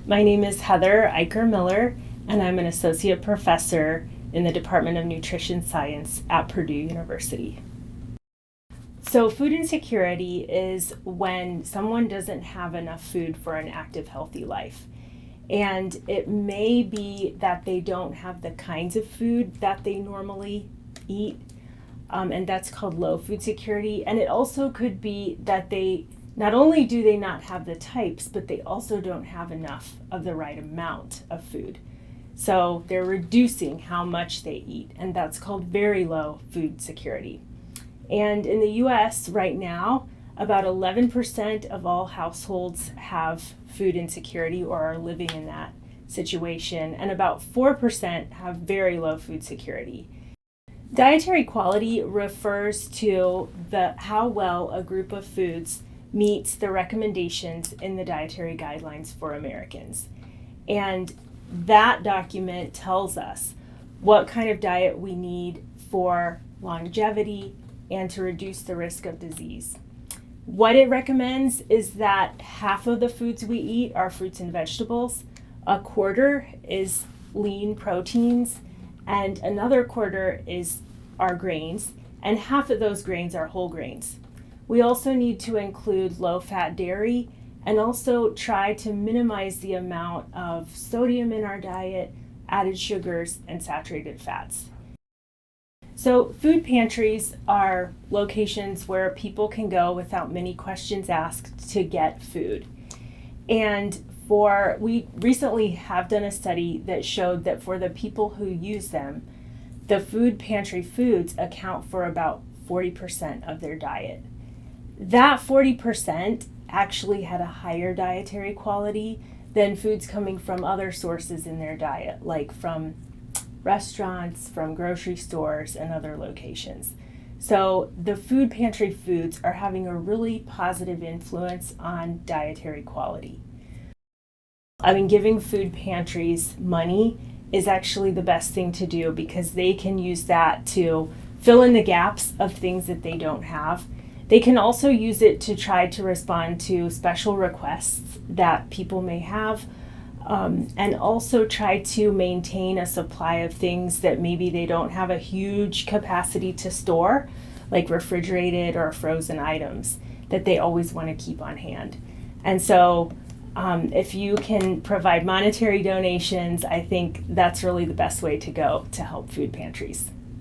My name is Heather Eicher Miller, and I'm an associate professor in the Department of Nutrition Science at Purdue University. So, food insecurity is when someone doesn't have enough food for an active, healthy life. And it may be that they don't have the kinds of food that they normally eat, and that's called low food security. And it also could be that they not only do they not have the types, but they also don't have enough of the right amount of food. So they're reducing how much they eat, and that's called very low food security. And in the US right now, about 11% of all households have food insecurity or are living in that situation, and about 4% have very low food security. Dietary quality refers to how well a group of foods meets the recommendations in the dietary guidelines for Americans. And that document tells us what kind of diet we need for longevity and to reduce the risk of disease. What it recommends is that half of the foods we eat are fruits and vegetables, a quarter is lean proteins, and another quarter are grains, and half of those grains are whole grains. We also need to include low-fat dairy and also try to minimize the amount of sodium in our diet, added sugars, and saturated fats. So food pantries are locations where people can go without many questions asked to get food. And we recently have done a study that showed that for the people who use them, the food pantry foods account for about 40% of their diet. That 40% actually had a higher dietary quality than foods coming from other sources in their diet, like from restaurants, from grocery stores, and other locations. So the food pantry foods are having a really positive influence on dietary quality. Giving food pantries money is actually the best thing to do because they can use that to fill in the gaps of things that they don't have. They can also use it to try to respond to special requests that people may have, and also try to maintain a supply of things that maybe they don't have a huge capacity to store, like refrigerated or frozen items that they always want to keep on hand. And so if you can provide monetary donations, I think that's really the best way to go to help food pantries.